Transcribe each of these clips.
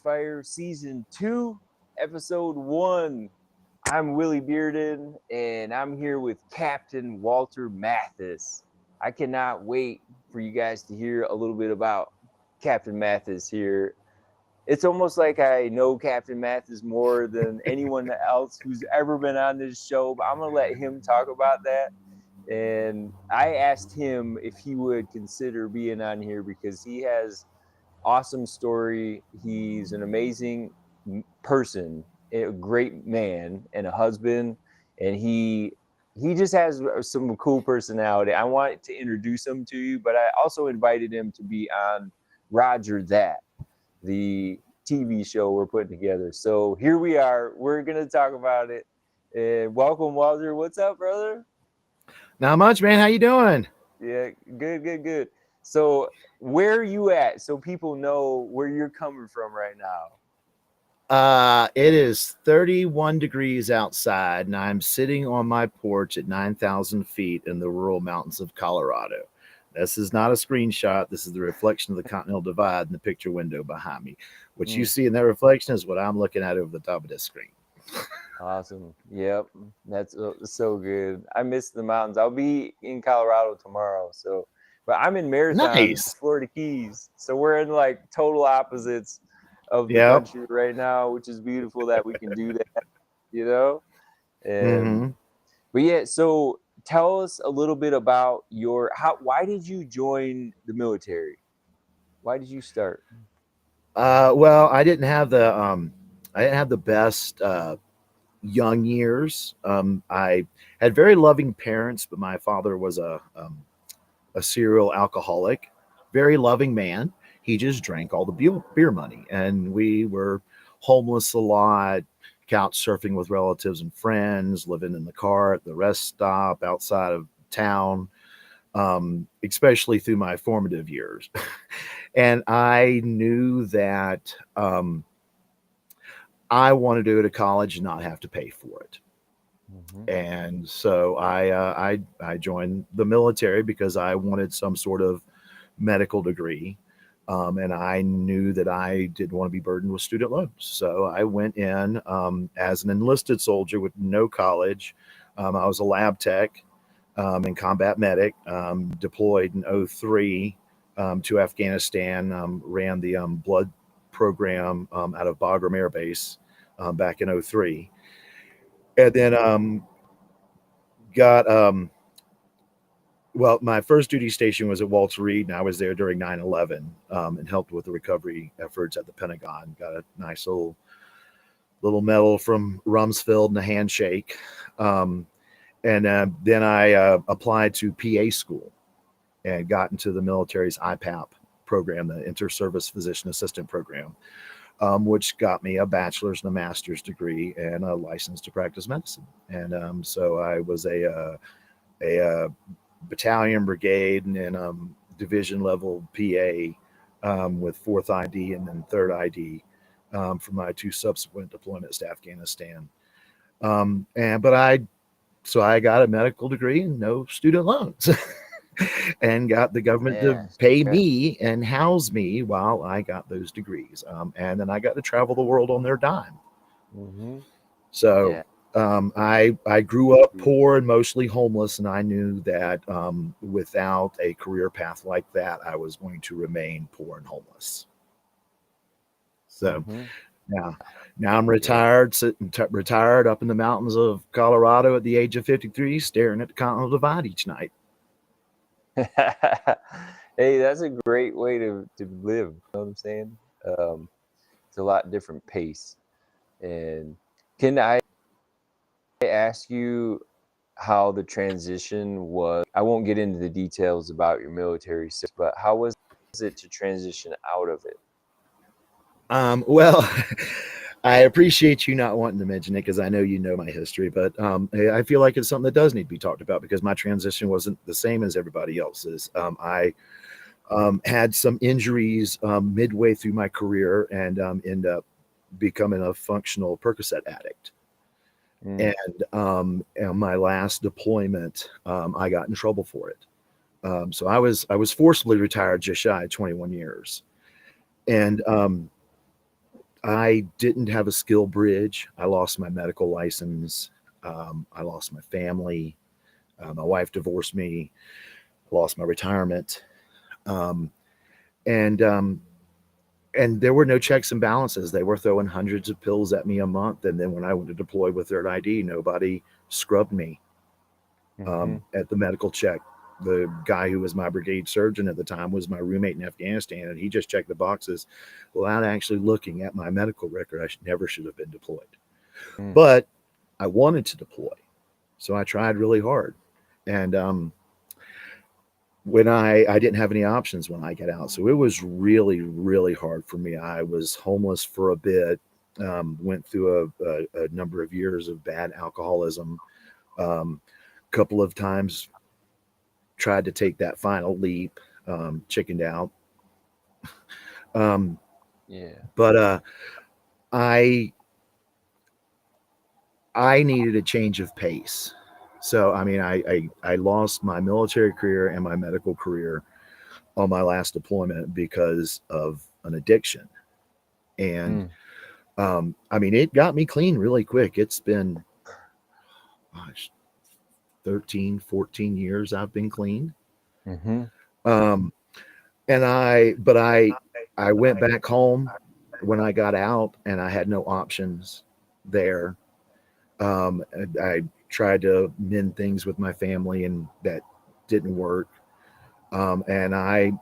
Fire Season 2, Episode 1. I'm Willy Bearden, and I'm here with Captain Walter Mathis. I cannot wait for you guys to hear a little bit about Captain Mathis here. It's almost like I know Captain Mathis more than anyone else who's ever been on this show, but I'm going to let him talk about that. And I asked him if he would consider being on here because he has awesome story. He's an amazing person, a great man, and a husband, and he just has some cool personality. I want to introduce him to you, but I also invited him to be on Roger That, the TV show we're putting together. So here we are. We're gonna talk about it. And welcome, Walter. What's up, brother? Not much, man. How you doing? Yeah, good. So where are you at so people know where you're coming from right now? It is 31 degrees outside, and I'm sitting on my porch at 9,000 feet in the rural mountains of Colorado. This is not a screenshot. This is the reflection of the Continental Divide in the picture window behind me. What you see in that reflection is what I'm looking at over the top of this screen. Awesome. Yep. That's so good. I miss the mountains. I'll be in Colorado tomorrow. But I'm in Marathon, Nice. Florida Keys. So we're in like total opposites of the country right now, which is beautiful that we can do that, you know? And but yeah, so tell us a little bit about why did you join the military? Why did you start? Well, I didn't have the best young years. I had very loving parents, but my father was a serial alcoholic, very loving man. He just drank all the beer money, and we were homeless a lot, couch surfing with relatives and friends, living in the car at the rest stop outside of town, especially through my formative years. And I knew that I wanted to go to college and not have to pay for it. And so I joined the military because I wanted some sort of medical degree. And I knew that I didn't want to be burdened with student loans. So I went in as an enlisted soldier with no college. I was a lab tech and combat medic, deployed in 2003 to Afghanistan, ran the blood program out of Bagram Air Base back in 2003. And then well, my first duty station was at Walter Reed, and I was there during 9/11 and helped with the recovery efforts at the Pentagon. Got a nice little medal from Rumsfeld and a handshake. And then I applied to PA school and got into the military's IPAP program, the Inter-Service Physician Assistant program, which got me a bachelor's and a master's degree and a license to practice medicine. And so I was a battalion, brigade, and then division level PA with 4th ID and then 3rd ID for my 2 subsequent deployments to Afghanistan. So I got a medical degree and no student loans. And got the government to pay me and house me while I got those degrees. And then I got to travel the world on their dime. So I grew up poor and mostly homeless, and I knew that without a career path like that, I was going to remain poor and homeless. So now I'm retired up in the mountains of Colorado at the age of 53, staring at the Continental Divide each night. Hey, that's a great way to live. You know what I'm saying? It's a lot different pace. And can I ask you how the transition was? I won't get into the details about your military stuff, but how was it to transition out of it? Well, I appreciate you not wanting to mention it because I know you know my history, but I feel like it's something that does need to be talked about because my transition wasn't the same as everybody else's. I had some injuries midway through my career and ended up becoming a functional Percocet addict. And on my last deployment, I got in trouble for it. So I was forcibly retired just shy of 21 years. And I didn't have a skill bridge. I lost my medical license. I lost my family. My wife divorced me. I lost my retirement. Um, and and there were no checks and balances. They were throwing hundreds of pills at me a month. And then when I went to deploy with their ID, nobody scrubbed me Mm-hmm. at the medical check. The guy who was my brigade surgeon at the time was my roommate in Afghanistan, and he just checked the boxes without actually looking at my medical record. Never should have been deployed. Mm. But I wanted to deploy, so I tried really hard. And when I didn't have any options when I got out, so it was really, really hard for me. I was homeless for a bit, went through a number of years of bad alcoholism, couple of times tried to take that final leap, chickened out. Um, Yeah. but I needed a change of pace. So I mean, I lost my military career and my medical career on my last deployment because of an addiction. And Mm. I mean, it got me clean really quick. It's been, gosh, 13, 14 years I've been clean. Mm-hmm. Um, and I went back home when I got out, and I had no options there. I tried to mend things with my family, and that didn't work. And I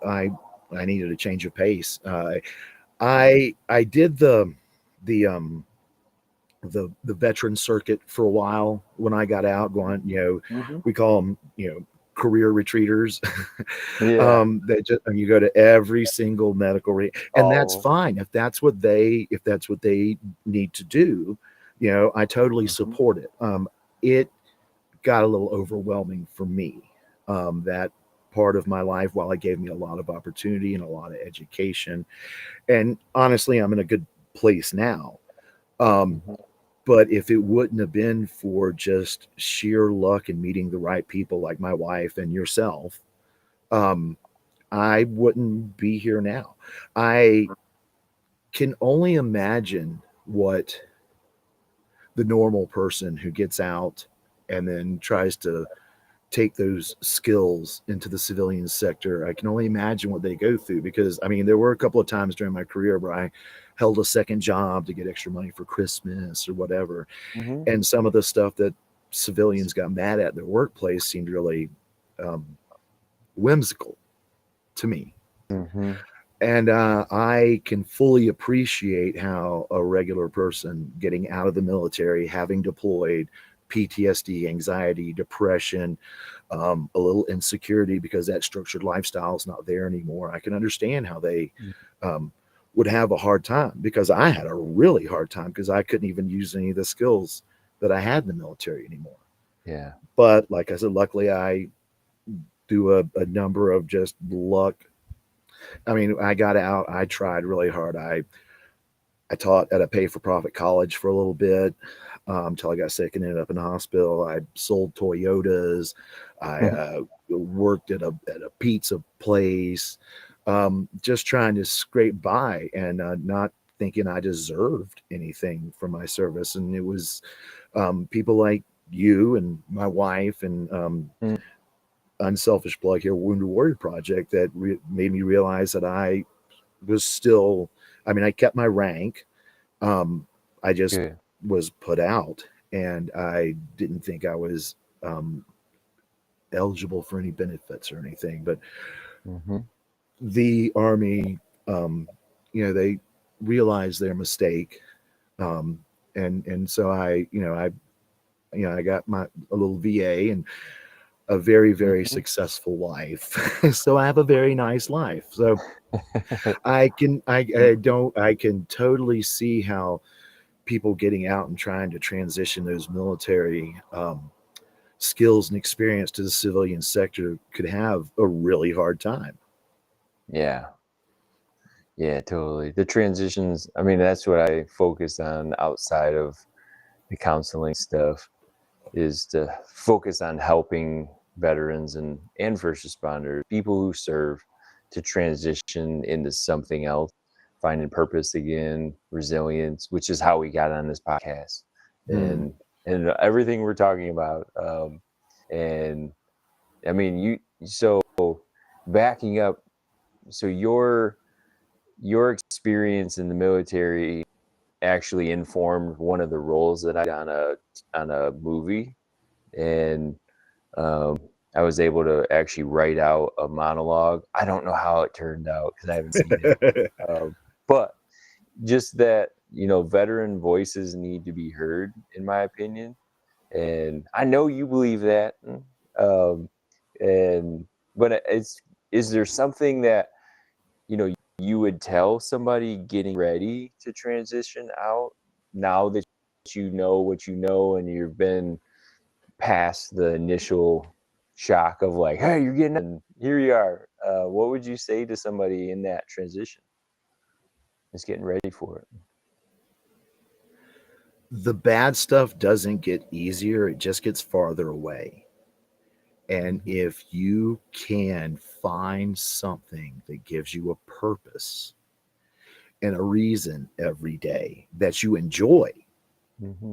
needed a change of pace. I did the the veteran circuit for a while when I got out, going, Mm-hmm. we call them, career retreaters. Yeah. That just, and you go to every single and that's Oh. fine if that's what they need to do. I totally Mm-hmm. support it. It got a little overwhelming for me. That part of my life, while it gave me a lot of opportunity and a lot of education, and honestly, I'm in a good place now. Um, Mm-hmm. but if it wouldn't have been for just sheer luck and meeting the right people like my wife and yourself, um, I wouldn't be here now. I can only imagine what the normal person who gets out and then tries to take those skills into the civilian sector. I can only imagine what they go through, because I mean, there were a couple of times during my career where I held a second job to get extra money for Christmas or whatever. Mm-hmm. And some of the stuff that civilians got mad at in their workplace seemed really um, whimsical to me. Mm-hmm. And I can fully appreciate how a regular person getting out of the military, having deployed, PTSD, anxiety, depression, a little insecurity because that structured lifestyle is not there anymore. I can understand how they um, would have a hard time, because I had a really hard time because I couldn't even use any of the skills that I had in the military anymore. Yeah. But like I said, luckily I do a number of just luck. I mean, I got out, I tried really hard. I taught at a pay for profit college for a little bit, until I got sick and ended up in the hospital. I sold Toyotas. I worked at a pizza place, just trying to scrape by, and not thinking I deserved anything for my service. And it was people like you and my wife and Mm. Unselfish Plug here, Wounded Warrior Project, that made me realize that I was still, I mean, I kept my rank. I just Good. was put out, and I didn't think I was um, eligible for any benefits or anything. But Mm-hmm. the Army, um, they realized their mistake, um, and so I got a little VA and a very, very Mm-hmm. successful life. So I have a very nice life. So I can totally see how people getting out and trying to transition those military skills and experience to the civilian sector could have a really hard time. Yeah. Yeah, totally. The transitions, I mean, that's what I focus on outside of the counseling stuff, is to focus on helping veterans and first responders, people who serve, to transition into something else finding purpose again, resilience, which is how we got on this podcast, and everything we're talking about. And I mean, so backing up, so your experience in the military actually informed one of the roles that I got on a movie, and I was able to actually write out a monologue. I don't know how it turned out because I haven't seen it, but just that, veteran voices need to be heard, in my opinion, and I know you believe that. But is there something that you would tell somebody getting ready to transition out, now that you know what you know and you've been past the initial shock of like, hey, you're getting, and here you are? What would you say to somebody in that transition, just getting ready for it? The bad stuff doesn't get easier, it just gets farther away. And if you can find something that gives you a purpose and a reason every day that you enjoy,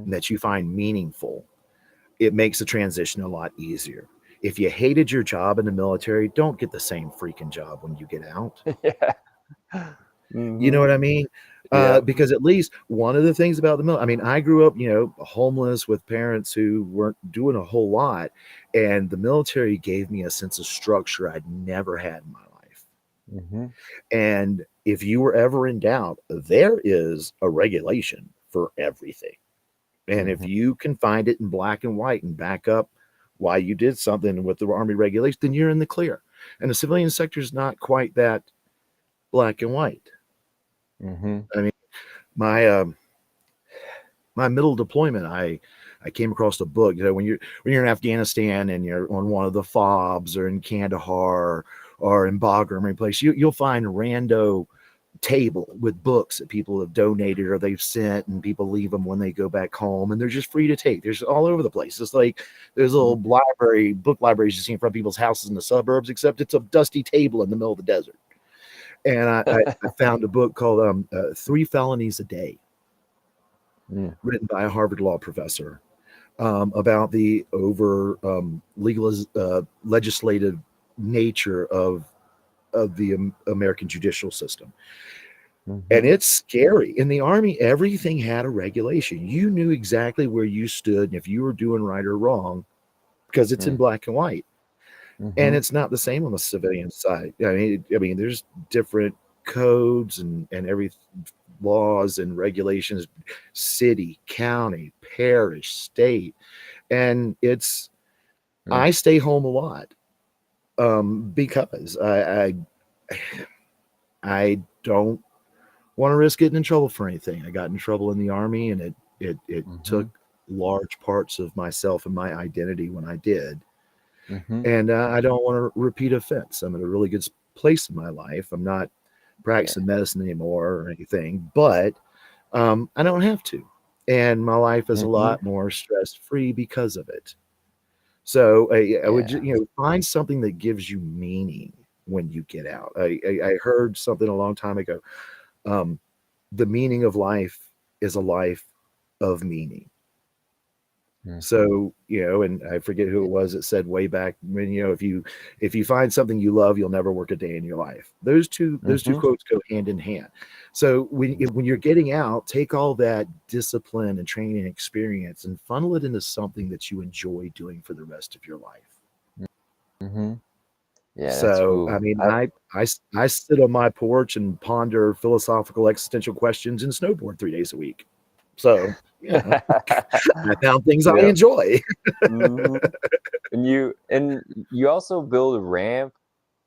that you find meaningful, it makes the transition a lot easier. If you hated your job in the military, don't get the same freaking job when you get out. Yeah. You know what I mean? Yeah. Because at least one of the things about the military, I mean, I grew up, homeless with parents who weren't doing a whole lot. And the military gave me a sense of structure I'd never had in my life. And if you were ever in doubt, there is a regulation for everything. And if you can find it in black and white and back up why you did something with the Army regulations, then you're in the clear. And the civilian sector is not quite that black and white. I mean, my middle deployment, I came across a book. When you're in Afghanistan and you're on one of the FOBs or in Kandahar or in Bagram or any place, you'll find rando table with books that people have donated or they've sent, and people leave them when they go back home, and they're just free to take. There's all over the place. It's like there's a little book libraries you see in front of people's houses in the suburbs, except it's a dusty table in the middle of the desert. And I found a book called 3 Felonies a Day, written by a Harvard law professor, about the legislative nature of the American judicial system. And it's scary. In the Army, everything had a regulation. You knew exactly where you stood and if you were doing right or wrong, because it's in black and white. And it's not the same on the civilian side. I mean, there's different codes and every laws and regulations, city, county, parish, state. And it's, I stay home a lot because I don't want to risk getting in trouble for anything. I got in trouble in the Army, and it took large parts of myself and my identity when I did. And I don't want to repeat offense. I'm in a really good place in my life. I'm not practicing medicine anymore or anything, but I don't have to. And my life is a lot more stress-free because of it. So I would just, find something that gives you meaning when you get out. I heard something a long time ago. The meaning of life is a life of meaning. So, and I forget who it was that said way back when, if you find something you love, you'll never work a day in your life. Those two quotes go hand in hand. So when you're getting out, take all that discipline and training and experience and funnel it into something that you enjoy doing for the rest of your life. Yeah. So, cool. I mean, I sit on my porch and ponder philosophical existential questions and snowboard 3 days a week. So, I found things I enjoy. And you also build a ramp.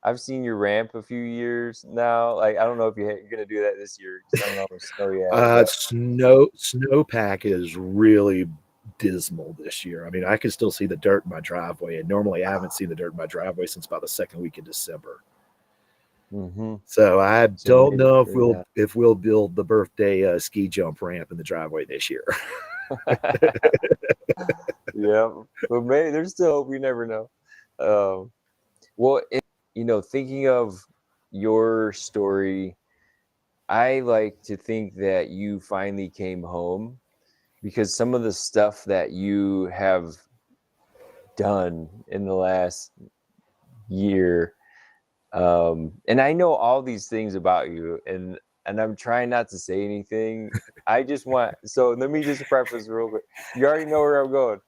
I've seen your ramp a few years now. Like, I don't know if you're gonna do that this year. I don't know if snow yet. Snowpack is really dismal this year. I mean, I can still see the dirt in my driveway, and normally I haven't seen the dirt in my driveway since about the second week in December. So I don't know if we'll build the birthday ski jump ramp in the driveway this year. Yeah, but maybe there's still hope. You never know. Well, thinking of your story, I like to think that you finally came home, because some of the stuff that you have done in the last year, and I know all these things about you, and I'm trying not to say anything. I just want, so let me just preface real quick. You already know where I'm going.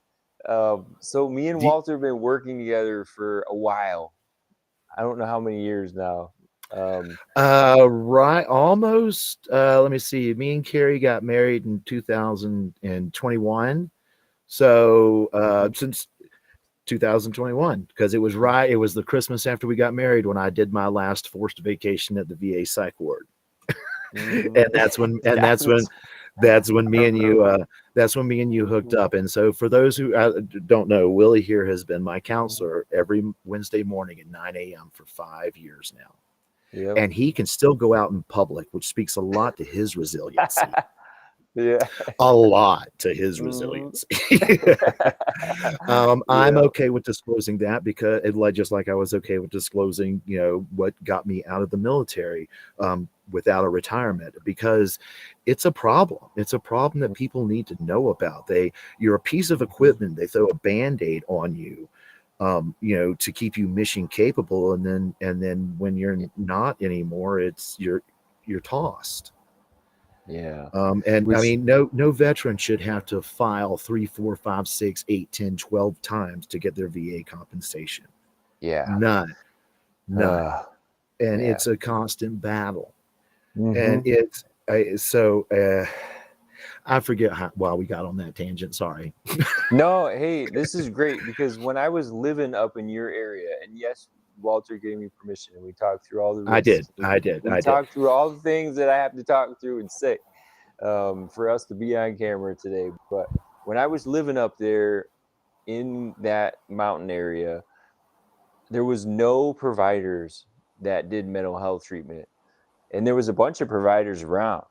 So me and Walter have been working together for a while. I don't know how many years now. Right, almost. Let me see. Me and Carrie got married in 2021. So since 2021, because it was the Christmas after we got married when I did my last forced vacation at the VA psych ward. And that's when me and you hooked up. And so for those who don't know, Willie here has been my counselor every Wednesday morning at 9 a.m. for 5 years now. Yep. And he can still go out in public, which speaks a lot to his resiliency. Yeah. A lot to his resiliency. I'm okay with disclosing that, because just like I was okay with disclosing, what got me out of the military without a retirement, because it's a problem. It's a problem that people need to know about. You're a piece of equipment. They throw a Band-Aid on you, to keep you mission capable. And then when you're not anymore, you're tossed. Yeah. I mean, no veteran should have to file 3, 4, 5, 6, 8, 10, 12 times to get their VA compensation. Yeah. None. And yeah. It's a constant battle. Mm-hmm. And I forget why we got on that tangent. Sorry. No, hey, this is great, because when I was living up in your area, and yes, Walter gave me permission, and we talked through all the risks. I did. We talked through all the things that I have to talk through and say for us to be on camera today. But when I was living up there in that mountain area, there was no providers that did mental health treatment, and there was a bunch of providers around.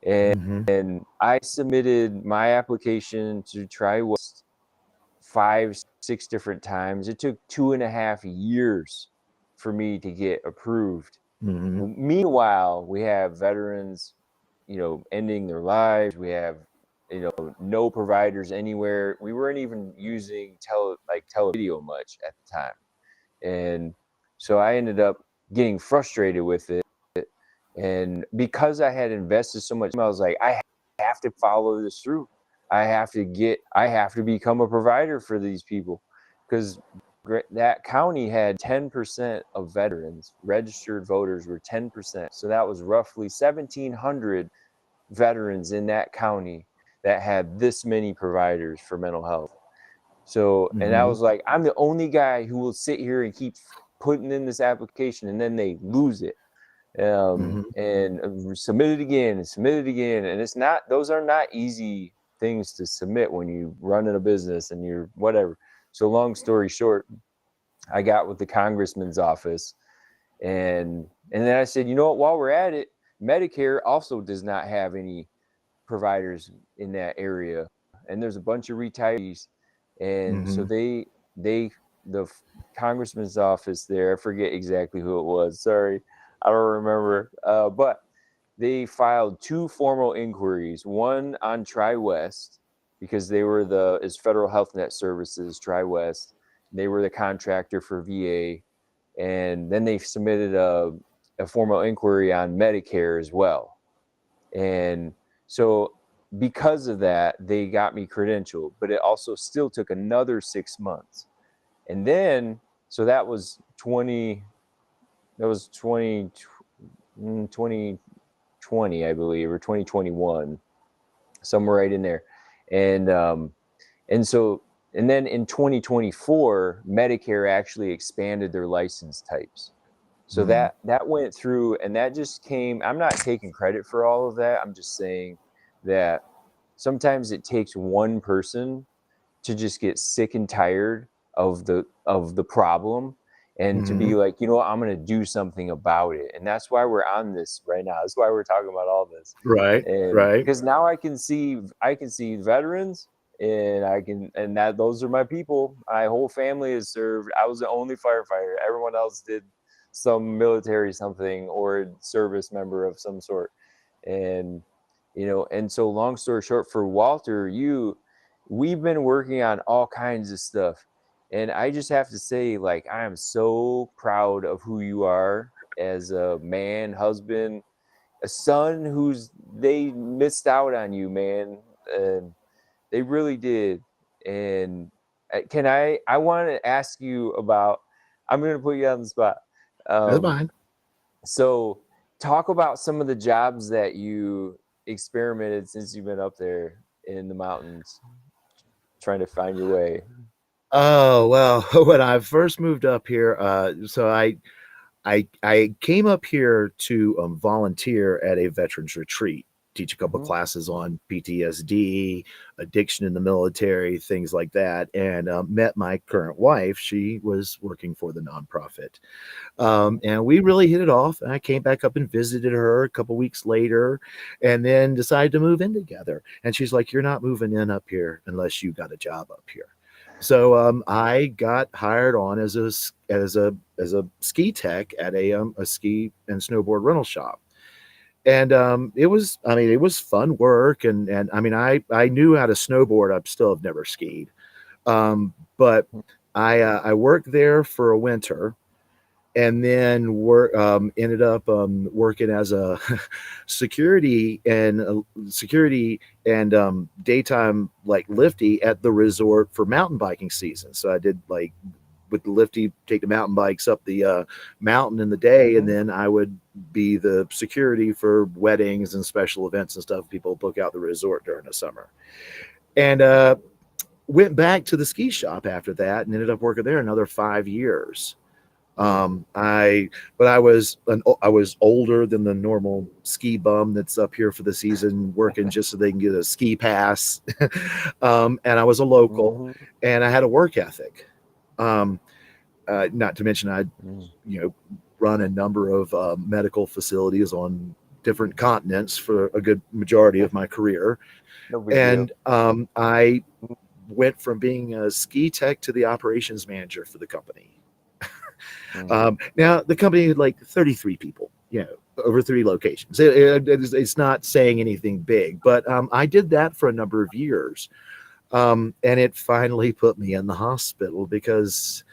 And I submitted my application to TriWest 5, 6 different times. It took 2.5 years for me to get approved. Meanwhile, we have veterans, ending their lives. We have, no providers anywhere. We weren't even using televideo much at the time. And so I ended up getting frustrated with it. And because I had invested so much, I was like, I have to follow this through. I have to become a provider for these people, because that county had 10% of veterans. Registered voters were 10%. So that was roughly 1,700 veterans in that county that had this many providers for mental health. So, and I was like, I'm the only guy who will sit here and keep putting in this application, and then they lose it. And submit it again. And those are not easy things to submit when you run in a business and you're whatever. So long story short, I got with the congressman's office, and then I said, you know what, while we're at it, Medicare also does not have any providers in that area. And there's a bunch of retirees. And so the congressman's office there, I forget exactly who it was. Sorry, I don't remember. But they filed 2 formal inquiries, one on TriWest, because they were is Federal Health Net Services, TriWest. They were the contractor for VA. And then they submitted a formal inquiry on Medicare as well. And so because of that, they got me credentialed, but it also still took another 6 months. And then, so that was 2020, I believe, or 2021, somewhere right in there. And then in 2024, Medicare actually expanded their license types. So that went through, and that just came. I'm not taking credit for all of that. I'm just saying that sometimes it takes one person to just get sick and tired of the problem, and to be like, you know what, I'm going to do something about it. And that's why we're on this right now. That's why we're talking about all this. Right. Because now I can see veterans, and that those are my people. My whole family has served. I was the only firefighter. Everyone else did some military something or service member of some sort. And and so long story short, for Walter, we've been working on all kinds of stuff, and I just have to say, like, I am so proud of who you are as a man, husband, a son they missed out on you, man, and they really did. And I want to ask you about, I'm going to put you on the spot. That's fine. So talk about some of the jobs that you experimented since you've been up there in the mountains trying to find your way. Oh, well, when I first moved up here, so I came up here to volunteer at a veterans retreat, teach a couple classes on PTSD, addiction in the military, things like that, and met my current wife. She was working for the nonprofit. And we really hit it off. And I came back up and visited her a couple weeks later and then decided to move in together. And she's like, "You're not moving in up here unless you got a job up here." So I got hired on as a ski tech at a ski and snowboard rental shop. And it was fun work. And I mean, I knew how to snowboard. I still have never skied. But I worked there for a winter, and then ended up working as a security and daytime like lifty at the resort for mountain biking season. So I did, like, with the lifty, take the mountain bikes up the mountain in the day, and then I would be the security for weddings and special events and stuff. People book out the resort during the summer. And went back to the ski shop after that and ended up working there another 5 years. I was older than the normal ski bum that's up here for the season, working just so they can get a ski pass. And I was a local, and I had a work ethic. Not to mention I run a number of medical facilities on different continents for a good majority of my career. And I went from being a ski tech to the operations manager for the company. Now the company had like 33 people, over 3 locations. It's not saying anything big, but I did that for a number of years. And it finally put me in the hospital because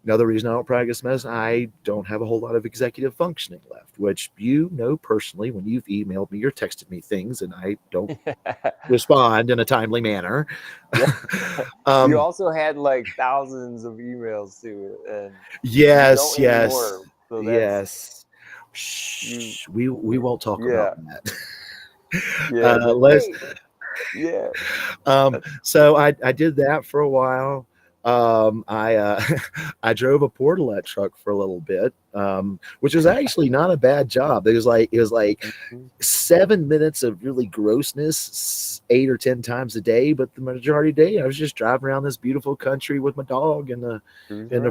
another reason I don't practice medicine, I don't have a whole lot of executive functioning left, which personally when you've emailed me or texted me things and I don't respond in a timely manner. You also had like thousands of emails too. And yes. So yes. We won't talk about that. So I did that for a while. I drove a portalet truck for a little bit, which was actually not a bad job. It was like 7 minutes of really grossness 8 or 10 times a day, but the majority of the day I was just driving around this beautiful country with my dog in the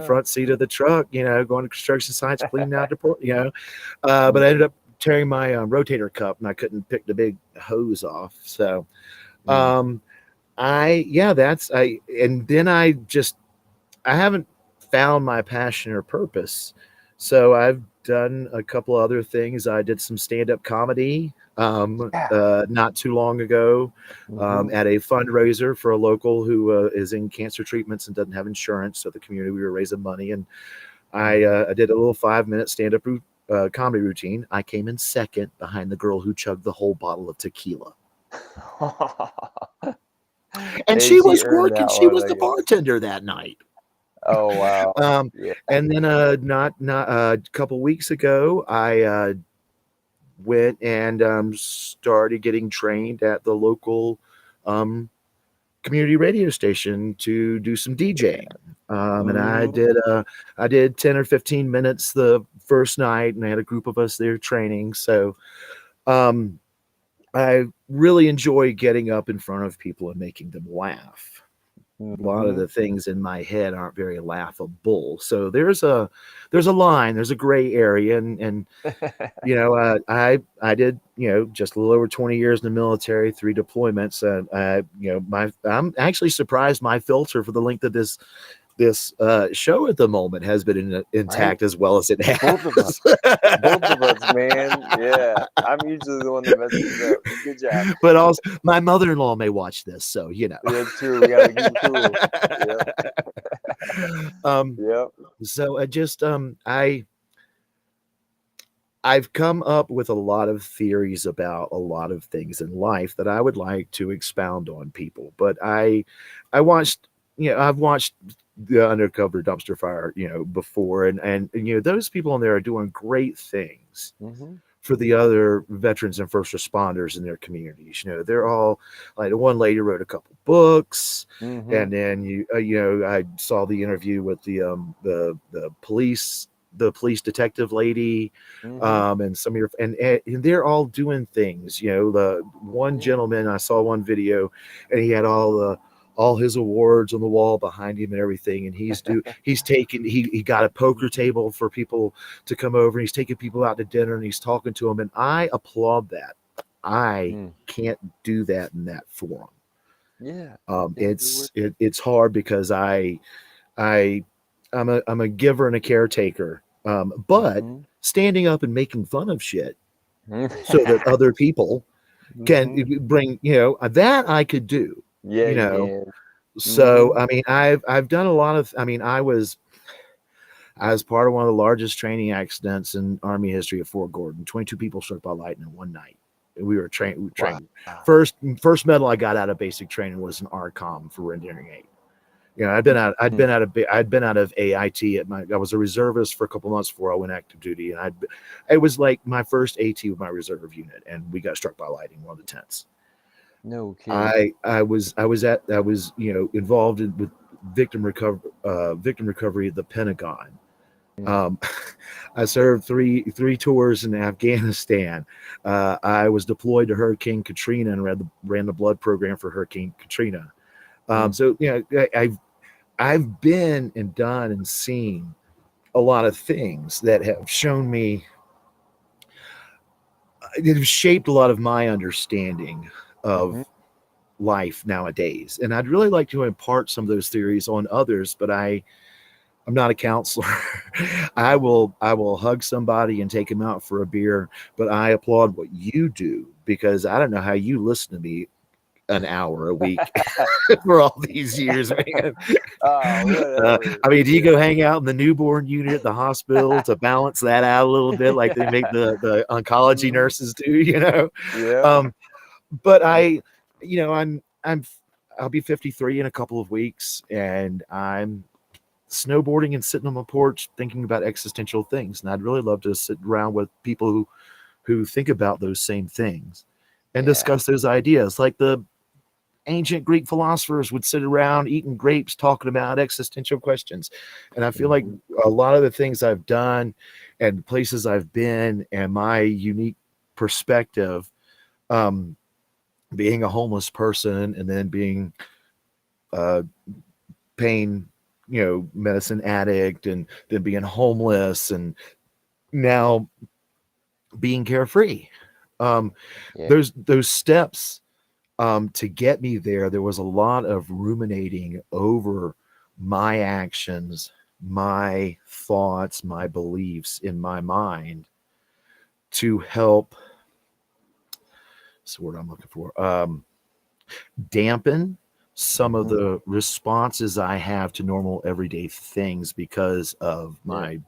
front seat of the truck, going to construction sites, cleaning out the port, but I ended up tearing my rotator cuff and I couldn't pick the big hose off. So I haven't found my passion or purpose. So I've done a couple other things. I did some stand-up comedy not too long ago at a fundraiser for a local who is in cancer treatments and doesn't have insurance. So the community, we were raising money, and I did a little 5-minute stand-up comedy routine. I came in second behind the girl who chugged the whole bottle of tequila. And she was working. She was the bartender that night. Oh wow! And then a couple weeks ago, I went and started getting trained at the local community radio station to do some DJing. And I did 10 or 15 minutes the first night, and I had a group of us there training. So I really enjoy getting up in front of people and making them laugh. A lot of the things in my head aren't very laughable. So there's a line, there's a gray area. And I did, just a little over 20 years in the military, 3 deployments. I'm actually surprised my filter for the length of this this show at the moment has been intact as well as it has. Both of us, man. Yeah, I'm usually the one that messes up. Good job. But also, my mother-in-law may watch this, so you know. Yeah, it's true. We gotta keep it cool. Yeah. So I've come up with a lot of theories about a lot of things in life that I would like to expound on people. But I've watched the Undercover Dumpster Fire, before, and those people in there are doing great things for the other veterans and first responders in their communities. They're all like, one lady wrote a couple books, and then I saw the interview with the police detective lady, and some of your and they're all doing things. The one gentleman, I saw one video, and he had all his awards on the wall behind him and everything, and he got a poker table for people to come over, and he's taking people out to dinner, and he's talking to them, and I applaud that. I can't do that in that forum. It's hard because I'm a giver and a caretaker, but standing up and making fun of shit so that other people can bring, that I could do. So I mean, I've done a lot of. I mean, I was part of one of the largest training accidents in Army history at Fort Gordon. 22 people struck by lightning in one night. We were trained. Wow. First medal I got out of basic training was an RCOM for rendering aid. I'd been out of AIT I was a reservist for a couple months before I went active duty, and it was like my first AT with my reserve unit, and we got struck by lightning, one of the tents. No kidding. I was involved with victim recovery at the Pentagon. I served three tours in Afghanistan. I was deployed to Hurricane Katrina and ran the blood program for Hurricane Katrina. So I've been and done and seen a lot of things that have shown me, it have shaped a lot of my understanding of life nowadays. And I'd really like to impart some of those theories on others, but I'm not a counselor. I will hug somebody and take them out for a beer, but I applaud what you do, because I don't know how you listen to me an hour a week for all these years, man. I mean, do you go hang out in the newborn unit at the hospital to balance that out a little bit, like they make the oncology nurses do, but I'll be 53 in a couple of weeks, and I'm snowboarding and sitting on my porch thinking about existential things, and I'd really love to sit around with people who think about those same things and discuss those ideas, like the ancient Greek philosophers would sit around eating grapes talking about existential questions. And I feel like a lot of the things I've done and places I've been and my unique perspective, being a homeless person and then being pain medicine addict, and then being homeless, and now being carefree, those steps to get me there. There was a lot of ruminating over my actions, my thoughts, my beliefs in my mind to help, that's the word I'm looking for, dampen some of the responses I have to normal everyday things because of my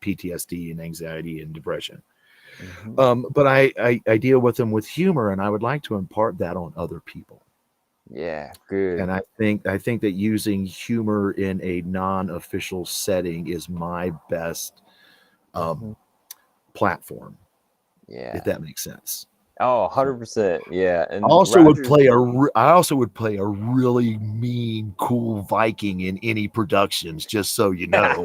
PTSD and anxiety and depression. But I deal with them with humor, and I would like to impart that on other people. Yeah, good. And I think that using humor in a non-official setting is my best platform. Yeah, if that makes sense. Oh, 100%. Yeah. And I also would play a really mean, cool Viking in any productions, just so you know.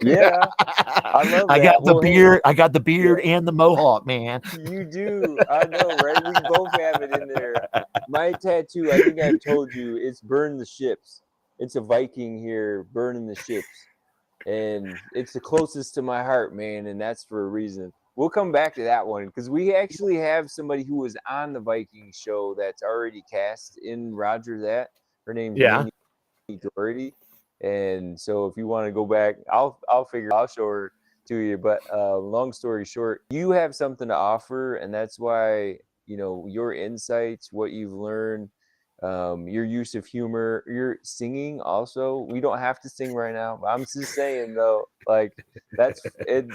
Yeah. I love that. I got the beard and the mohawk, man. You do. I know, right? We both have it in there. My tattoo, I think I've told you, it's burn the ships. It's a Viking here burning the ships. And it's the closest to my heart, man. And that's for a reason. We'll come back to that one because we actually have somebody who was on the Viking show that's already cast in Roger That. Her name's Amy Doherty. And so if you want to go back, I'll show her to you. But long story short, you have something to offer, and that's why, you know, your insights, what you've learned, your use of humor, your singing also. We don't have to sing right now, but I'm just saying though, like that's it.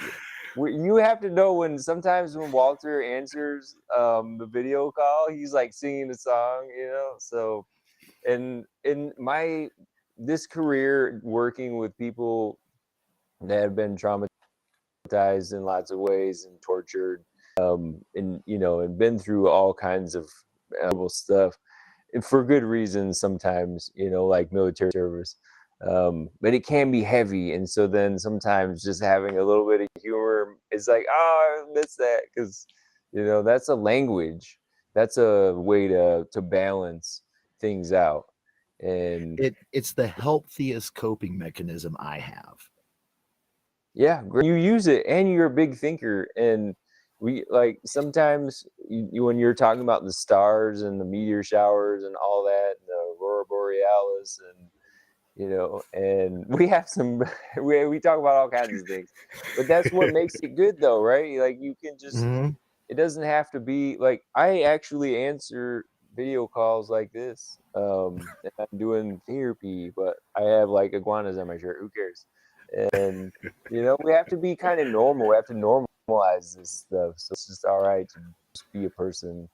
You have to know when sometimes when Walter answers the video call, he's like singing a song, you know. So in my this career working with people that have been traumatized in lots of ways and tortured, and you know, and been through all kinds of stuff, and for good reasons sometimes, you know, like military service. But it can be heavy, and so then sometimes just having a little bit of humor is like, oh, I miss that, because you know that's a language, that's a way to balance things out. And It's the healthiest coping mechanism I have. yeah, you use it, and you're a big thinker. And we like sometimes when you're talking about the stars and the meteor showers and all that, and the aurora borealis, and you know, and we have some we talk about all kinds of things, but that's what makes it good though, right? Like you can just, it doesn't have to be like, I actually answer video calls like this, and I'm doing therapy, but I have like iguanas on my shirt, who cares? And you know, we have to be kind of normal, we have to normalize this stuff, so it's just all right to just be a person.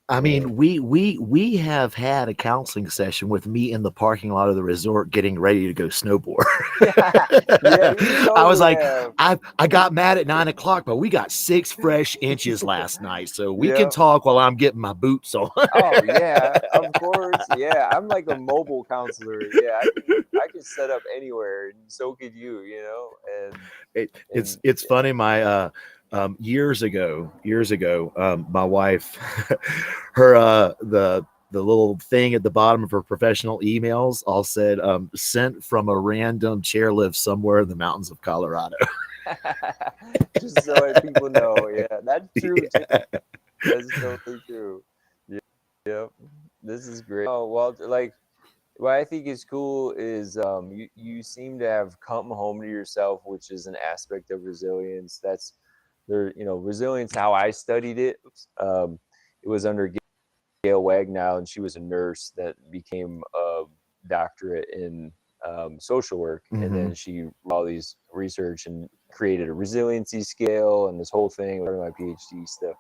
I mean, we have had a counseling session with me in the parking lot of the resort getting ready to go snowboard. Yeah, I was like, have. I got mad at 9 o'clock, but we got 6 fresh inches last night, so we can Yep. talk while I'm getting my boots on. Oh yeah, of course. Yeah, I'm like a mobile counselor. Yeah, I can set up anywhere, and so could you. You know, and It's funny. My years ago, my wife, her the little thing at the bottom of her professional emails all said, sent from a random chairlift somewhere in the mountains of Colorado. just so people know. Yeah, that's true too. That's totally true. Yeah, yep. This is great. Oh, Walter, like what I think is cool is you seem to have come home to yourself, which is an aspect of resilience. That's there, you know, resilience. How I studied it, it was under Gail Wagnall, and she was a nurse that became a doctorate in social work, and then she all these research and created a resiliency scale and this whole thing with my PhD stuff.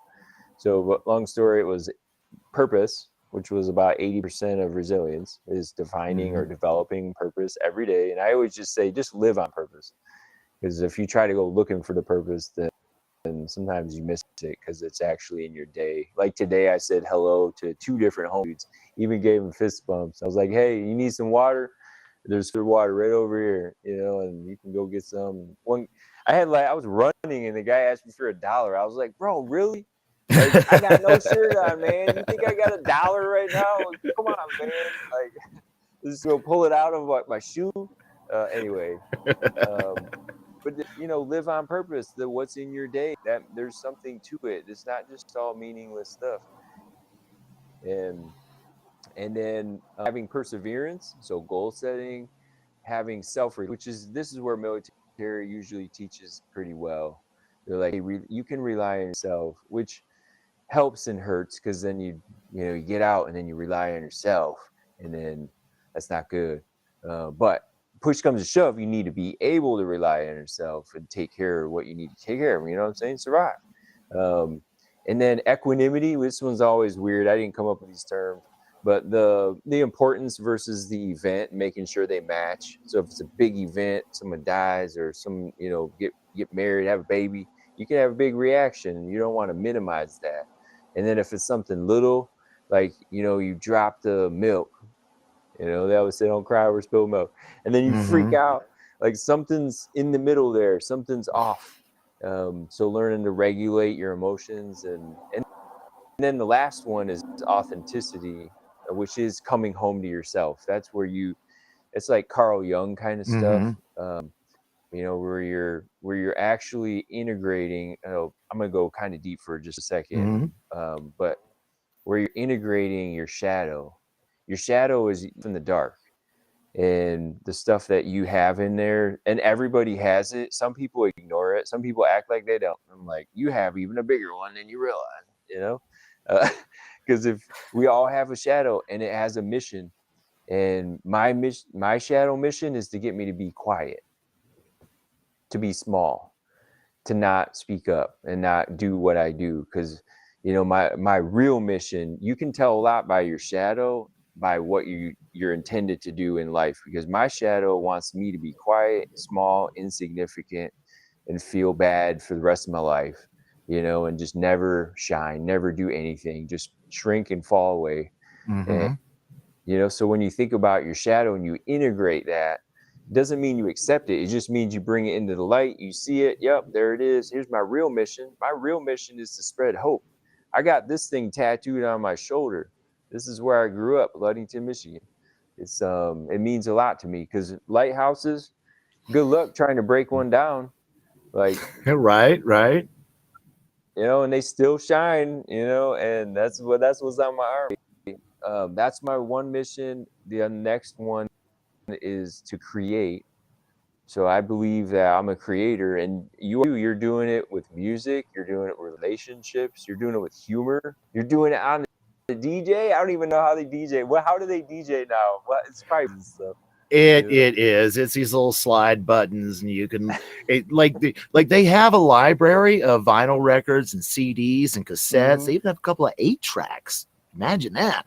So, long story, it was purpose, which was about 80% of resilience, is defining or developing purpose every day. And I always just say, just live on purpose, because if you try to go looking for the purpose, then sometimes you miss it because it's actually in your day. Like today, I said hello to 2 different home dudes, even gave them fist bumps. I was like, hey, you need some water? There's water right over here, you know, and you can go get some. I was running, and the guy asked me for $1. I was like, bro, really? Like, I got no shirt on, man. You think I got $1 right now? Come on, man. Like, just go pull it out of my shoe. Anyway, but you know, live on purpose. What's in your day, that there's something to it. It's not just all meaningless stuff. And then having perseverance, so goal setting, having which is, this is where military usually teaches pretty well. They're like, hey, you can rely on yourself, which helps and hurts, because then you get out and then you rely on yourself, and then that's not good. But push comes to shove, you need to be able to rely on yourself and take care of what you need to take care of. You know what I'm saying? Survive. And then equanimity. This one's always weird. I didn't come up with these terms, but the importance versus the event, making sure they match. So if it's a big event, someone dies, or some, you know, get married, have a baby, you can have a big reaction, and you don't want to minimize that. And then if it's something little, like, you know, you drop the milk, you know, they always say, don't cry over spilled milk. And then you freak out, like something's in the middle there, something's off. So learning to regulate your emotions. And then the last one is authenticity, which is coming home to yourself. That's where it's like Carl Jung kind of stuff. You know, where you're actually integrating. I'm gonna go kind of deep for just a second, but where you're integrating your shadow. Your shadow is in the dark. and the stuff that you have in there, and everybody has it. Some people ignore it. Some people act like they don't. I'm like, you have even a bigger one than you realize, you know? Because if we all have a shadow and it has a mission, and my shadow mission is to get me to be quiet, to be small, to not speak up and not do what I do. Because, you know, my real mission, you can tell a lot by your shadow, by what you're intended to do in life. Because my shadow wants me to be quiet, small, insignificant, and feel bad for the rest of my life, you know, and just never shine, never do anything, just shrink and fall away. And, you know, so when you think about your shadow and you integrate that, doesn't mean you accept it. It just means you bring it into the light. You see it. Yep, there it is. Here's my real mission. My real mission is to spread hope. I got this thing tattooed on my shoulder. This is where I grew up, Ludington, Michigan. It's it means a lot to me, because lighthouses, good luck trying to break one down. Like, Right. you know, and they still shine, you know, and that's what's on my arm. That's my one mission. The next one is to create. So I believe that I'm a creator, and you're doing it with music, you're doing it with relationships, you're doing it with humor, you're doing it on the DJ. I don't even know how they DJ. Well, how do they DJ now? What, it's probably stuff. It is. It's these little slide buttons, and you can like they have a library of vinyl records and CDs and cassettes. They even have a couple of 8-tracks. Imagine that.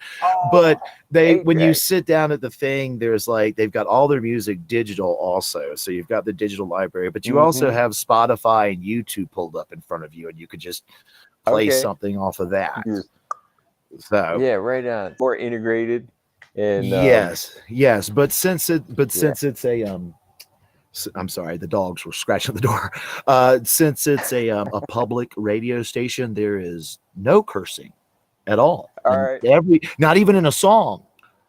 But when you sit down at the thing, there's like, they've got all their music digital also. So you've got the digital library, but you also have Spotify and YouTube pulled up in front of you, and you could just play something off of that. So yeah, right on. More integrated. And yes. But since it's a I'm sorry, the dogs were scratching the door. Since it's a public radio station, there is no cursing at all. All right. Not even in a song.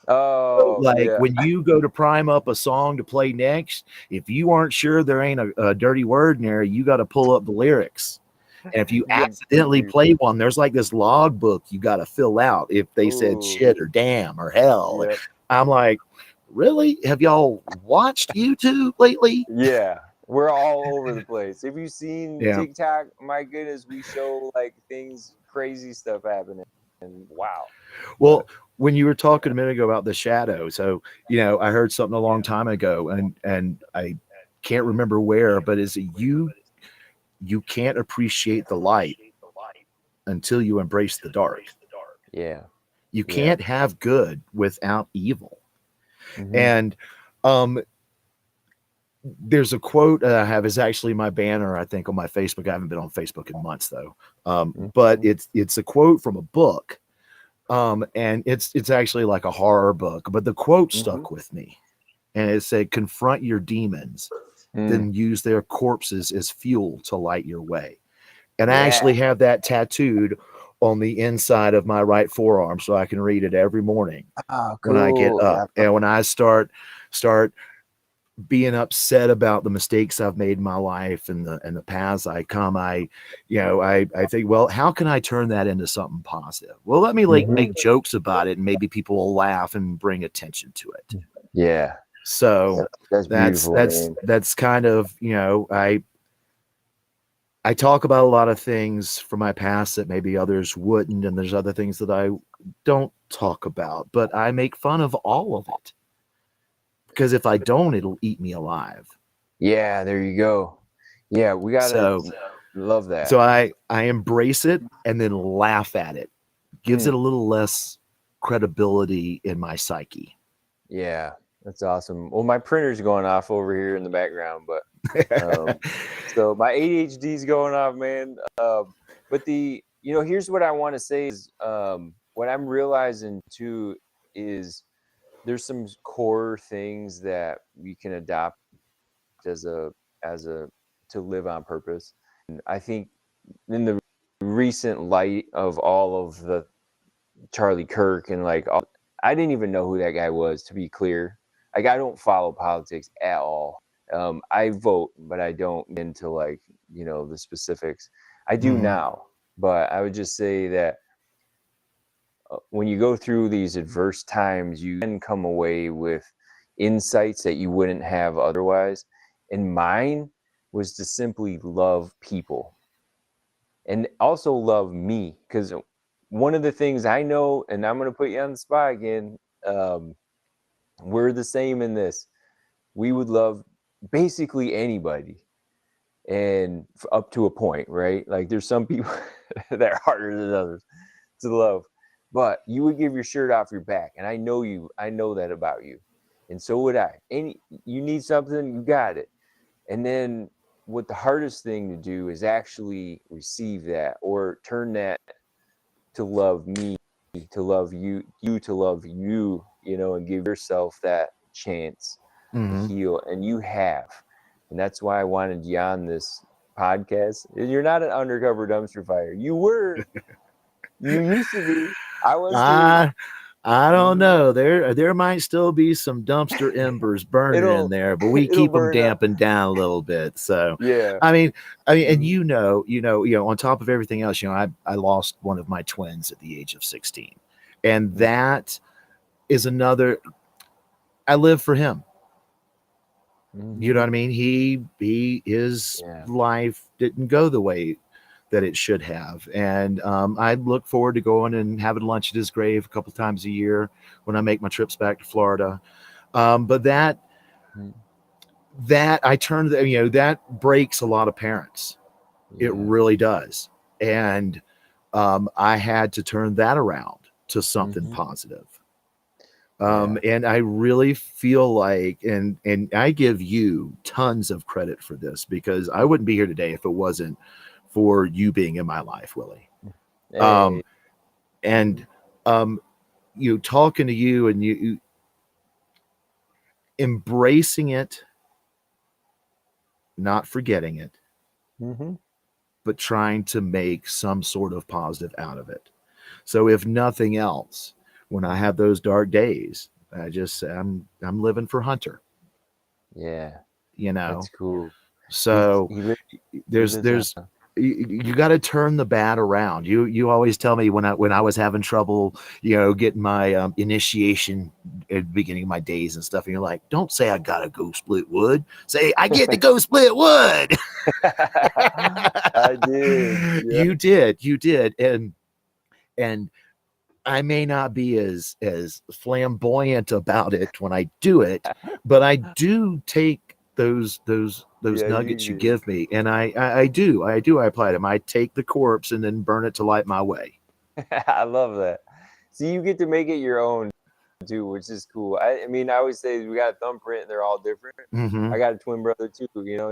Oh, like when you go to prime up a song to play next, if you aren't sure there ain't a dirty word in there, you got to pull up the lyrics. And if you accidentally play one, there's like this log book you got to fill out if they said shit or damn or hell. Yep. I'm like, really? Have y'all watched YouTube lately? Yeah, we're all over the place. Have you seen TikTok? My goodness, we show like things, crazy stuff happening. And wow. Well, when you were talking a minute ago about the shadow, so, you know, I heard something a long time ago, and I can't remember where, but is it you can't appreciate the light until you embrace the dark. Yeah. You can't have good without evil. And there's a quote I have, is actually my banner, I think, on my Facebook. I haven't been on Facebook in months though. But it's a quote from a book. And it's actually like a horror book, but the quote stuck with me. And it said, confront your demons, then use their corpses as fuel to light your way. And I actually have that tattooed on the inside of my right forearm, so I can read it every morning when I get up. And when I start being upset about the mistakes I've made in my life and the paths I come, I think, well, how can I turn that into something positive? Well, let me make jokes about it, and maybe people will laugh and bring attention to it. Yeah. So that's kind of, you know, I talk about a lot of things from my past that maybe others wouldn't, and there's other things that I don't talk about, but I make fun of all of it, because if I don't, it'll eat me alive. Yeah, there you go. Yeah, we gotta love that. So I embrace it and then laugh at it. Gives it a little less credibility in my psyche. Yeah, that's awesome. Well, my printer's going off over here in the background, but so my ADHD's going off, man. But here's what I want to say is, what I'm realizing too is there's some core things that we can adopt as a to live on purpose. And I think in the recent light of all of the Charlie Kirk and I didn't even know who that guy was, to be clear. Like, I don't follow politics at all. I vote, but I don't get into the specifics. I do now, but I would just say that when you go through these adverse times, you can come away with, insights that you wouldn't have otherwise. And mine was to simply love people and also love me. Because one of the things I know, and I'm going to put you on the spot again, we're the same in this. We would love basically anybody, and up to a point, right? Like there's some people that are harder than others to love, but you would give your shirt off your back. And I know you, I know that about you. And so would I. Any, you need something, you got it. And then what the hardest thing to do is actually receive that, or turn that to love me, to love you, you to love you, you know, and give yourself that chance to heal. And you have. And that's why I wanted you on this podcast. You're not an undercover dumpster fire. You were. You used to be. I was too. I don't know. There might still be some dumpster embers burning in there, but we keep them dampened down a little bit. So yeah. I mean, and you know, on top of everything else, I lost one of my twins at the age of 16, and that is another. I live for him. You know what I mean? His life didn't go the way that it should have. And I look forward to going and having lunch at his grave a couple times a year when I make my trips back to Florida. But that I turned, that breaks a lot of parents. Yeah. It really does. And I had to turn that around to something positive. And I really feel like, and I give you tons of credit for this, because I wouldn't be here today if it wasn't for you being in my life, Willie. Hey. You talking to you, and you embracing it, not forgetting it, but trying to make some sort of positive out of it. So if nothing else, when I have those dark days, I'm living for Hunter. Yeah. That's cool. So you got to turn the bat around. You always tell me when I was having trouble, getting my initiation at the beginning of my days and stuff, and you're like, don't say I gotta go split wood. Say I get to go split wood. I did. Yeah. You did. And I may not be as flamboyant about it when I do it, but I do take those nuggets you give me, and I do. I apply them. I take the corpse and then burn it to light my way. I love that. See, you get to make it your own too, which is cool. I mean, I always say we got a thumbprint and they're all different. I got a twin brother too.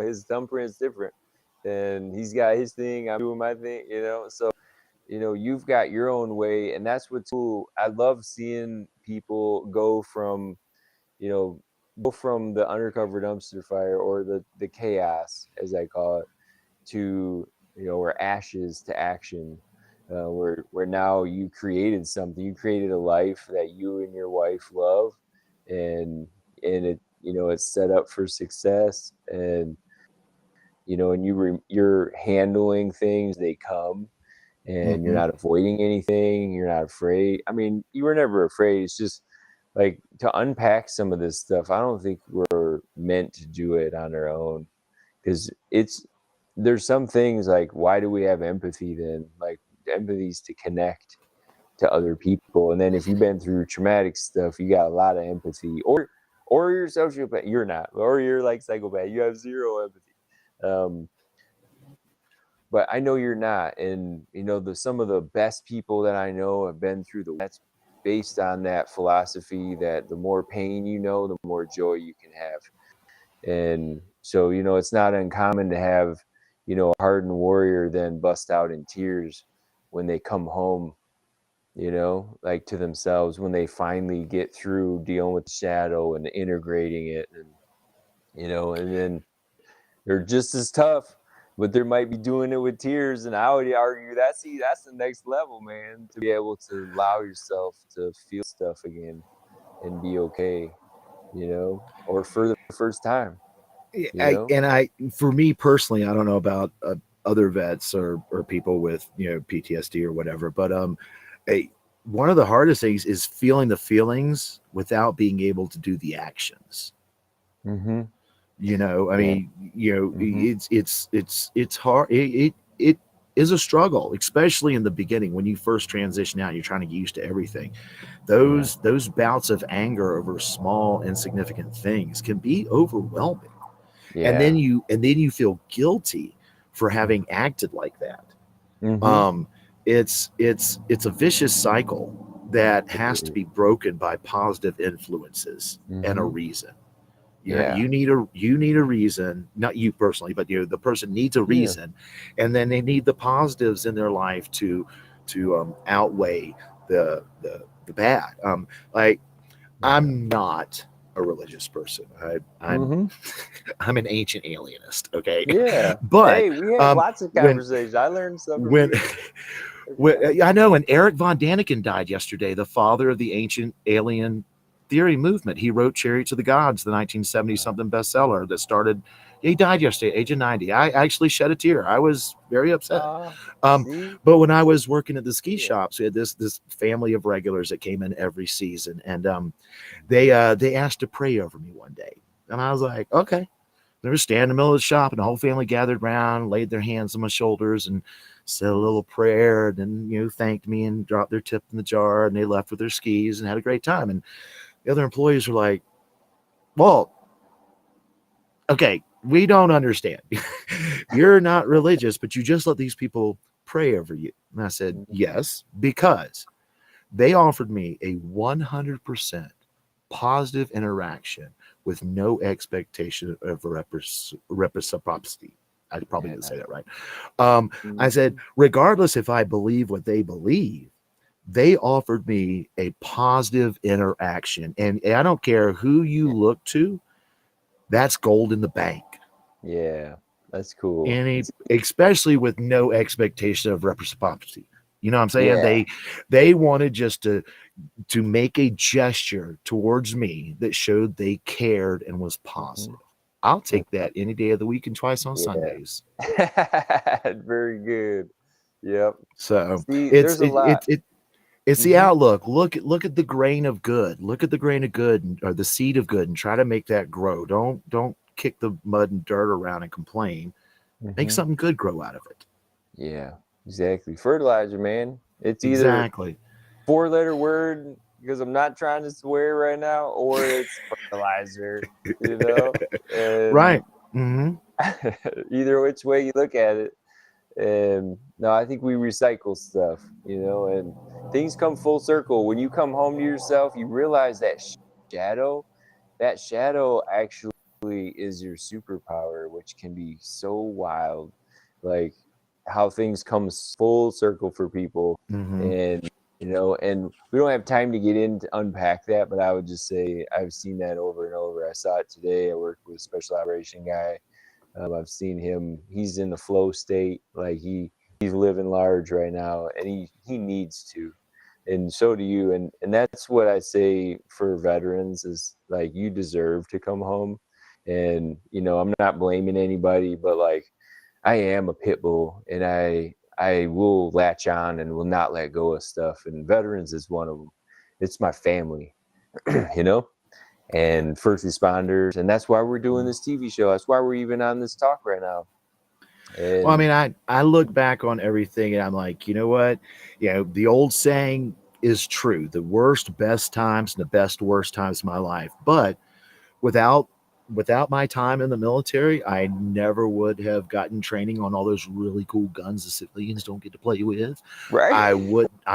His thumbprint's different, and he's got his thing. I'm doing my thing. So you've got your own way, and that's what's cool. I love seeing people go from the undercover dumpster fire, or the chaos, as I call it, to where ashes to action, where now you created something. You created a life that you and your wife love, and it it's set up for success, and and you're handling things, they come. And you're not avoiding anything. You're not afraid. I mean, you were never afraid. It's just like, to unpack some of this stuff, I don't think we're meant to do it on our own, because there's some things like, why do we have empathy then? Like, empathy is to connect to other people. And then if you've been through traumatic stuff, you got a lot of empathy, or you're sociopath. You're not, or you're like psychopath. You have zero empathy. But I know you're not. And, some of the best people that I know have been through that's based on that philosophy that the more pain the more joy you can have. And so, it's not uncommon to have, a hardened warrior then bust out in tears when they come home, like to themselves, when they finally get through dealing with the shadow and integrating it. And, and then they're just as tough, but they might be doing it with tears. And I would argue that's the next level, man, to be able to allow yourself to feel stuff again and be okay, or for the first time. For me personally, I don't know about other vets or people with, PTSD or whatever, but one of the hardest things is feeling the feelings without being able to do the actions. Mm-hmm. You know, I Yeah. mean, you know, Mm-hmm. it's hard. It is a struggle, especially in the beginning when you first transition out. You're trying to get used to everything. Those bouts of anger over small, insignificant things can be overwhelming, and Yeah. then you feel guilty for having acted like that. Mm-hmm. Um, it's a vicious cycle that has to be broken by positive influences and a Mm-hmm. reason. Yeah. You need a reason, not you personally, but the person needs a Yeah. reason, and then they need the positives in their life to outweigh the bad. Like Yeah. I'm not a religious person. I'm Mm-hmm. I'm an ancient alienist. Okay, Yeah. but Hey, we have um, lots of when conversations. I learned stuff from when you every time. I know, and Eric von Daniken died yesterday, the father of the ancient alien theory movement. He wrote Chariots of the Gods, the 1970 something bestseller that started. He died yesterday, age of 90. I actually shed a tear. I was very upset. Um, See? but when I was working at the ski Yeah. shops, we had this family of regulars that came in every season, and they asked to pray over me one day, and I was like, okay. They were standing in the middle of the shop, and the whole family gathered around, laid their hands on my shoulders, and said a little prayer, and then thanked me and dropped their tip in the jar, and they left with their skis and had a great time. And the other employees were like, "Well, okay, we don't understand. You're not religious, but you just let these people pray over you." And I said, "Yes, because they offered me a 100% positive interaction with no expectation of reciprocity." I probably didn't say that right. I said, Mhm. regardless if I believe what they believe, they offered me a positive interaction. And I don't care who you look to, that's gold in the bank. Yeah. That's cool. And especially with no expectation of reciprocity. You know what I'm saying? Yeah. They wanted just to make a gesture towards me that showed they cared and was Mhm. positive. I'll take that any day of the week and twice on Yeah. Sundays. Very good. Yep. So See, there's a lot. it's the Hmm. outlook. Look at the grain of good. Look at the grain of good or the seed of good and try to make that grow. Don't kick the mud and dirt around and complain. Make Hmm. something good grow out of it. Yeah, exactly. Fertilizer, man. It's either Exactly. four-letter word because I'm not trying to swear right now, or it's fertilizer, and Right. Mm-hmm. either which way you look at it. And no, I think we recycle stuff, and things come full circle. When you come home to yourself, you realize shadow, that shadow actually is your superpower, which can be so wild. Like how things come full circle for people. Mm-hmm. And we don't have time to get in to unpack that, but I would just say I've seen that over and over. I saw it today. I worked with a special operation guy. I've seen him. He's in the flow state. Like he's living large right now, and he needs to, and so do you. And that's what I say for veterans is like you deserve to come home. And I'm not blaming anybody, but like I am a pit bull, and I will latch on and will not let go of stuff. And veterans is one of them. It's my family, you know and first responders, and that's why we're doing this TV show. That's why we're even on this talk right now. Well, I And mean, I look back on everything and I'm like, you know what? The old saying is true. The worst, best times and the best, worst times of my life. But without without my time in the military, I never would have gotten training on all those really cool guns the civilians don't get to play with. right, I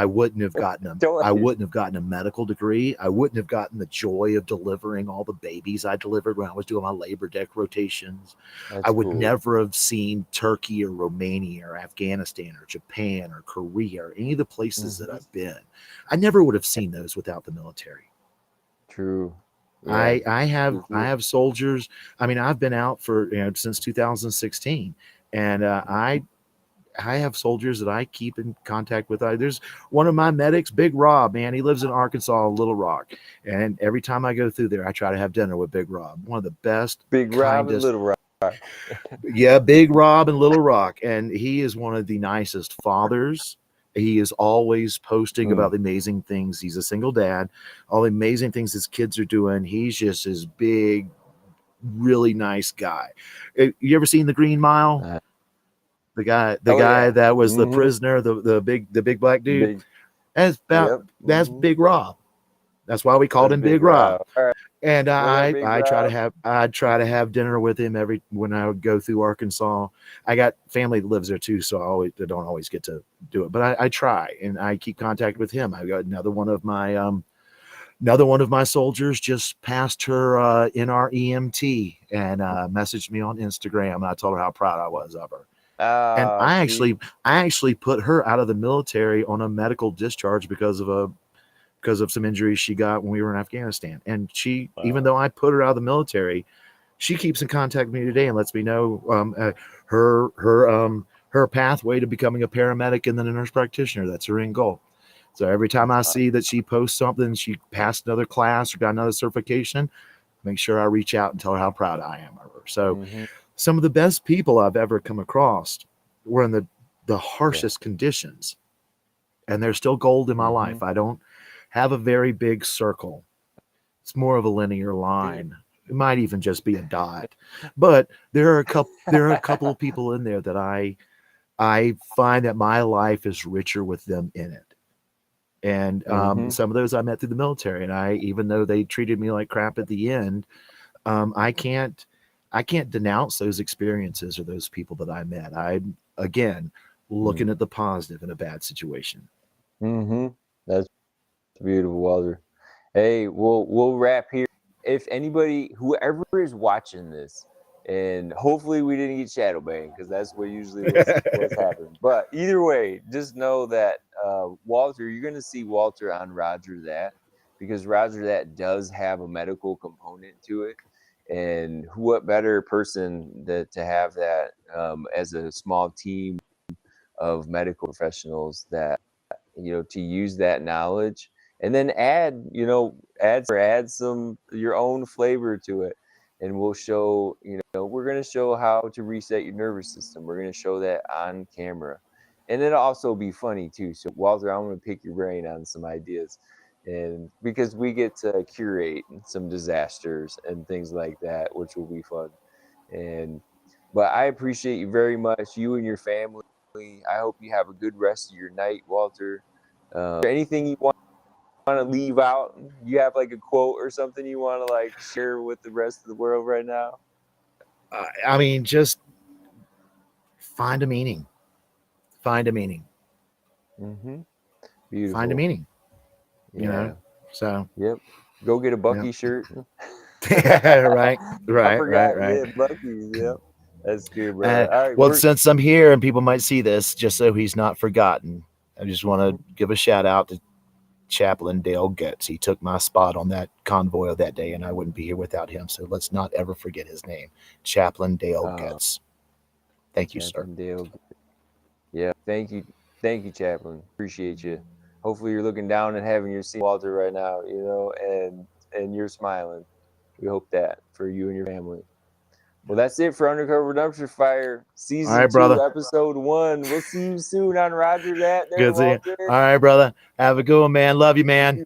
wouldn't have gotten them. I totally. wouldn't have gotten a medical degree. I wouldn't have gotten the joy of delivering all the babies I delivered when I was doing my labor deck rotations. I That's would cool. never have seen Turkey or Romania or Afghanistan or Japan or Korea or any of the places that Hmm. I've been. I never would have seen those without the military. True. Yeah. I have soldiers. I mean, I've been out for since 2016, and I have soldiers that I keep in contact with. There's one of my medics, Big Rob, man. He lives in Arkansas, Little Rock, and every time I go through there, I try to have dinner with Big Rob. One of the best, Big Rob and kindest. Little Rob. Yeah, Big Rob in Little Rock, and he is one of the nicest fathers He is always posting about the amazing things. He's a single dad, all the amazing things his kids are doing. He's just this big, really nice guy. You ever seen The Green Mile? The guy that was the prisoner, the big black dude. That's Big Rob. That's why we called him Big Rob. Right. And I try to have dinner with him when I would go through Arkansas. I got family that lives there too, so I don't always get to do it, but I try, and I keep contact with him. I got another one of my soldiers just passed her in our EMT and messaged me on Instagram, and I told her how proud I was of her. And I actually put her out of the military on a medical discharge because of some injuries she got when we were in Afghanistan. And she, even though I put her out of the military, she keeps in contact with me today and lets me know her pathway to becoming a paramedic and then a nurse practitioner. That's her end goal. So every time I see that she posts something, she passed another class or got another certification, make sure I reach out and tell her how proud I am of her. So some of the best people I've ever come across were in the harshest conditions, and they're still gold in my life. I don't have a very big circle. It's more of a linear line. It might even just be a dot, but there are a couple of people in there that I find that my life is richer with them in it. And some of those I met through the military, and even though they treated me like crap at the end, I can't denounce those experiences or those people that I met. I'm again looking at the positive in a bad situation. That's beautiful, Walter. Hey, we'll wrap here. If anybody, whoever is watching this, and hopefully we didn't get shadow banned, because that's what usually what's happening. But either way, just know that Walter, you're going to see Walter on Roger That, because Roger That does have a medical component to it. And what better person to have that as a small team of medical professionals that, to use that knowledge and then add some your own flavor to it. And we'll show, we're going to show how to reset your nervous system. We're going to show that on camera. And it'll also be funny too. So Walter, I'm going to pick your brain on some ideas. And because we get to curate some disasters and things like that, which will be fun. But I appreciate you very much, you and your family. I hope you have a good rest of your night, Walter. Anything you want to leave out? You have like a quote or something you want to like share with the rest of the world right now? I mean, just find a meaning. Find a meaning. Beautiful. Find a meaning. So yep. Go get a Bucky shirt. right. Yeah, Bucky's. Yep. That's good, bro. All right. Well, since I'm here and people might see this, just so he's not forgotten, I just want to give a shout out to Chaplain Dale Getz. He took my spot on that convoy of that day, and I wouldn't be here without him. So let's not ever forget his name, Chaplain Dale Getz. Thank you, Chaplain sir. Dale. Yeah, thank you, Chaplain. Appreciate you. Hopefully, you're looking down and having your seat, Walter, right now. And you're smiling. We hope that for you and your family. Well, that's it for Undercover Dumpster Fire Season 2, brother. Episode 1. We'll see you soon on Roger That. Good to see you. All right, brother. Have a good one, man. Love you, man.